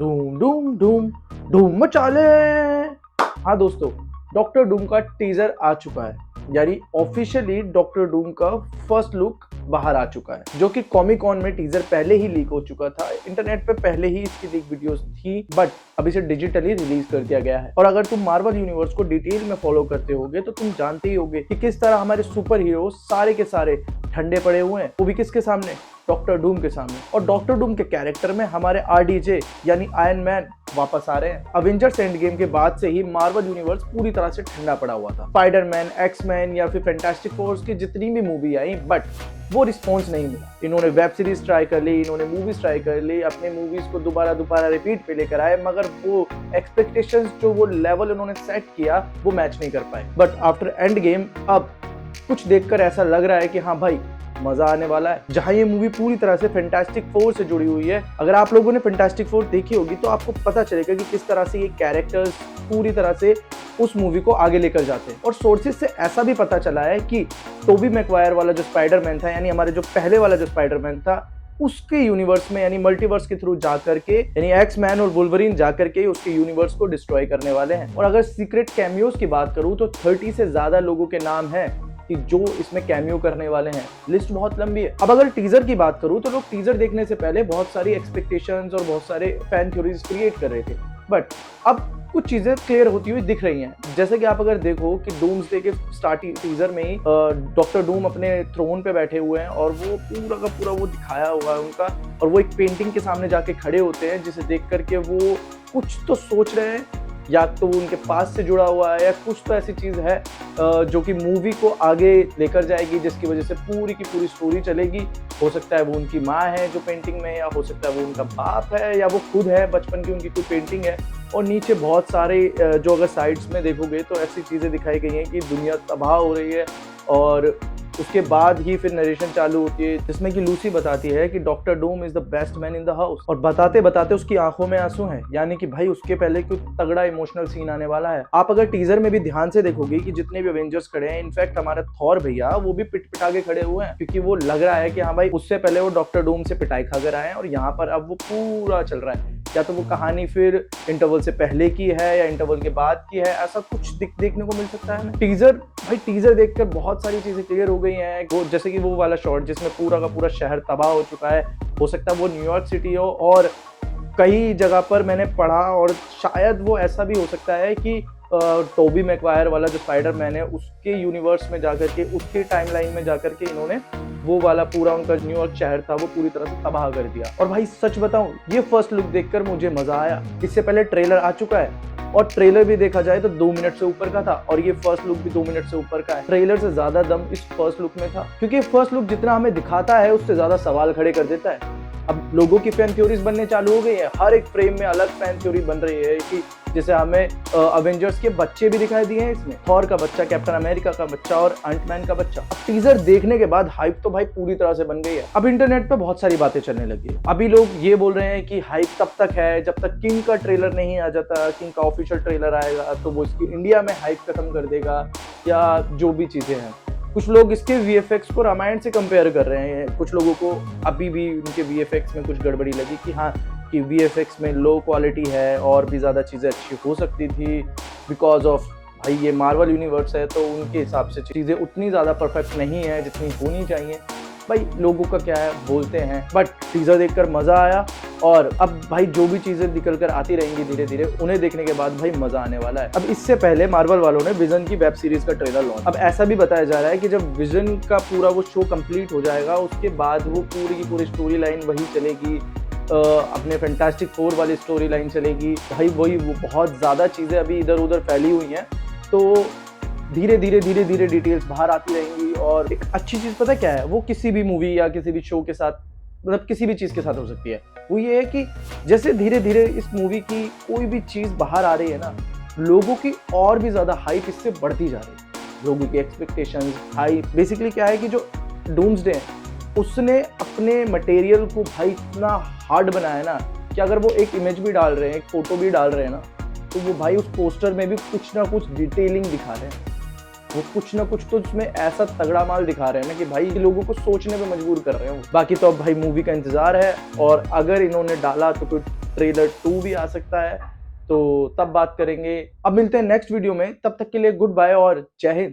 डूम डूम डूम डूम मचा ले। हाँ दोस्तों, डॉक्टर डूम का टीजर आ चुका है, यानी ऑफिशियली डॉक्टर डूम का फर्स्ट लुक बाहर आ चुका है, जो कि कॉमिक कॉन में टीजर पहले ही लीक हो चुका था। इंटरनेट पे पहले ही इसकी लीक वीडियोस थी, बट अब इसे डिजिटली रिलीज कर दिया गया है। और अगर तुम मार्वल यूनिवर्स को डिटेल में फॉलो करते होगे तो तुम जानते ही होगे कि किस तरह हमारे सुपर हीरो सारे के सारे ठंडे पड़े हुए हैं, वो भी किसके सामने, डॉक्टर डूम के सामने। और डॉक्टर डूम के कैरेक्टर में हमारे आरडीजे यानी आयरन मैन वापस आ रहे हैं। अवेंजर्स एंड गेम के बाद से ही मार्वल यूनिवर्स पूरी तरह से ठंडा पड़ा हुआ था। स्पाइडरमैन, एक्समैन या फिर फैंटास्टिक फोर्स की जितनी भी मूवी आई, बट वो रिस्पॉन्स नहीं मिला। इन्होंने वेब सीरीज ट्राई कर ली, इन्होंने मूवीज ट्राई कर ली, अपने मूवीज को दोबारा रिपीट पे लेकर आए, मगर वो एक्सपेक्टेशंस जो वो लेवल उन्होंने सेट किया वो मैच नहीं कर पाए। बट आफ्टर एंड गेम अब कुछ देखकर ऐसा लग रहा है कि हाँ भाई, मजा आने वाला है। जहां ये मूवी पूरी तरह से फैंटास्टिक फोर से जुड़ी हुई है। अगर आप लोगों ने फैंटास्टिक फोर देखी होगी तो आपको पता चलेगा कि किस तरह से ये कैरेक्टर्स पूरी तरह से उस मूवी को आगे लेकर जाते हैं। और सोर्सेज से ऐसा भी पता चला है कि टोबी मैगवायर वाला जो स्पाइडरमैन था, यानी हमारे जो पहले वाला जो स्पाइडरमैन था, उसके यूनिवर्स में यानी मल्टीवर्स के थ्रू जाकर के, यानी एक्स मैन और वुल्वरीन जाकर के उसके यूनिवर्स को डिस्ट्रॉय करने वाले हैं। और अगर सीक्रेट कैमियोज की बात करूं तो 30 से ज्यादा लोगों के नाम हैं कि जो इसमें कैमियो करने वाले हैं। लिस्ट बहुत लंबी है। अब अगर टीजर की बात करूं तो लोग टीजर देखने से पहले बहुत सारी एक्सपेक्टेशंस और बहुत सारे फैन थ्योरीज क्रिएट कर रहे थे, बट अब कुछ चीजें क्लियर होती हुई दिख रही हैं। जैसे कि आप अगर देखो कि डूम्सडे के स्टार्टिंग टीजर में ही डॉक्टर डूम अपने थ्रोन पे बैठे हुए हैं और वो पूरा का पूरा वो दिखाया हुआ है उनका, और वो एक पेंटिंग के सामने जाके खड़े होते हैं, जिसे देख करके वो कुछ तो सोच रहे हैं, या तो वो उनके पास से जुड़ा हुआ है, या कुछ तो ऐसी चीज है जो कि मूवी को आगे लेकर जाएगी, जिसकी वजह से पूरी की पूरी स्टोरी चलेगी। हो सकता है वो उनकी माँ है जो पेंटिंग में, या हो सकता है वो उनका बाप है, या वो खुद है, बचपन की उनकी कोई पेंटिंग है। और नीचे बहुत सारे जो अगर साइड्स में देखोगे तो ऐसी चीजें दिखाई गई हैं कि दुनिया तबाह हो रही है। और उसके बाद ही फिर नरेशन चालू होती है, जिसमें कि लूसी बताती है कि doctor doom is the best man in the house. और बताते बताते उसकी आंखों में आंसू हैं, यानी कि भाई उसके पहले कोई तगड़ा इमोशनल सीन आने वाला है। आप अगर टीजर में भी ध्यान से देखोगे कि जितने भी अवेंजर्स खड़े हैं, इनफैक्ट हमारा थॉर भैया वो भी पिट पिटा के खड़े हुए हैं, क्योंकि वो लग रहा है कि हाँ भाई, उससे पहले वो डॉक्टर डूम से पिटाई खाकर आए हैं और यहाँ पर अब वो पूरा चल रहा है। या तो वो कहानी फिर इंटरवल से पहले की है या इंटरवल के बाद की है, ऐसा कुछ देखने को मिल सकता है ना। टीजर देखकर बहुत सारी चीजें क्लियर हो गई हैं। जैसे कि वो वाला शॉट जिसमें पूरा का पूरा शहर तबाह हो चुका है, हो सकता है वो न्यूयॉर्क सिटी हो, और कई जगह पर मैंने पढ़ा, और शायद वो ऐसा भी हो सकता है कि टोबी मैगवायर वाला जो स्पाइडरमैन है उसके यूनिवर्स में जाकर के, उसके टाइमलाइन में जाकर के इन्होंने वो वाला पूरा उनका न्यूयॉर्क शहर था वो पूरी तरह से तबाह कर दिया। और भाई सच बताऊं, ये फर्स्ट लुक देखकर मुझे मजा आया। इससे पहले ट्रेलर आ चुका है, और ट्रेलर भी देखा जाए तो 2 मिनट से ऊपर का था, और ये फर्स्ट लुक भी 2 मिनट से ऊपर का है। ट्रेलर से ज्यादा दम इस फर्स्ट लुक में था, क्योंकि फर्स्ट लुक जितना हमें दिखाता है उससे ज्यादा सवाल खड़े कर देता है। अब लोगों की फैन थ्योरीज बनने चालू हो गई है, हर एक फ्रेम में अलग फैन थ्योरी बन रही है कि जैसे हमें अवेंजर्स के बच्चे भी दिखाई दिए हैं इसमें, थॉर का बच्चा, कैप्टन अमेरिका का बच्चा और अंटमैन का बच्चा। अब टीजर देखने के बाद हाइप तो भाई पूरी तरह से बन गई है। अब इंटरनेट पे बहुत सारी बातें चलने लगी है। अभी लोग ये बोल रहे हैं कि हाइप तब तक है जब तक किंग का ट्रेलर नहीं आ जाता, किंग का ऑफिशियल ट्रेलर आएगा तो वो इसकी इंडिया में हाइप खत्म कर देगा, या जो भी चीजें हैं। कुछ लोग इसके VFX को रामायण से कंपेयर कर रहे हैं। कुछ लोगों को अभी भी उनके VFX में कुछ गड़बड़ी लगी कि हाँ, कि VFX में लो क्वालिटी है, और भी ज़्यादा चीज़ें अच्छी हो सकती थी बिकॉज ऑफ भाई ये मार्वल यूनिवर्स है, तो उनके हिसाब से चीज़ें उतनी ज़्यादा परफेक्ट नहीं है जितनी होनी चाहिए। भाई लोगों का क्या है, बोलते हैं, बट टीजर देखकर मजा आया। और अब भाई जो भी चीजें निकल कर आती रहेंगी धीरे धीरे, उन्हें देखने के बाद भाई मजा आने वाला है। अब इससे पहले मार्वल वालों ने विजन की वेब सीरीज का ट्रेलर लॉन्च। अब ऐसा भी बताया जा रहा है कि जब विजन का पूरा वो शो कंप्लीट हो जाएगा, उसके बाद वो पूरी की पूरी स्टोरी लाइन वही चलेगी, अपने फैंटास्टिक फोर वाली स्टोरी लाइन चलेगी। भाई वही वो बहुत ज्यादा चीजें अभी इधर उधर फैली हुई हैं, तो धीरे धीरे डिटेल्स बाहर आती रहेंगी। और एक अच्छी चीज पता क्या है, वो किसी भी मूवी या किसी भी शो के साथ, मतलब किसी भी चीज के साथ हो सकती है, वो ये है कि जैसे धीरे धीरे इस मूवी की कोई भी चीज बाहर आ रही है ना, लोगों की और भी ज्यादा हाइप इससे बढ़ती जा रही है। लोगों की एक्सपेक्टेशंस, हाइप, बेसिकली क्या है कि जो डूम्सडे है उसने अपने मटेरियल को भाई इतना हार्ड बनाया ना, कि अगर वो एक इमेज भी डाल रहे हैं, एक फोटो भी डाल रहे हैं ना, तो वो भाई उस पोस्टर में भी कुछ ना कुछ डिटेलिंग दिखा रहे हैं। वो कुछ ना कुछ तो उसमें ऐसा तगड़ा माल दिखा रहे हैं ना कि भाई लोगों को सोचने पे मजबूर कर रहे हैं। बाकी तो अब भाई मूवी का इंतजार है, और अगर इन्होंने डाला तो कोई ट्रेलर 2 भी आ सकता है, तो तब बात करेंगे। अब मिलते हैं नेक्स्ट वीडियो में, तब तक के लिए गुड बाय और जय हिंद।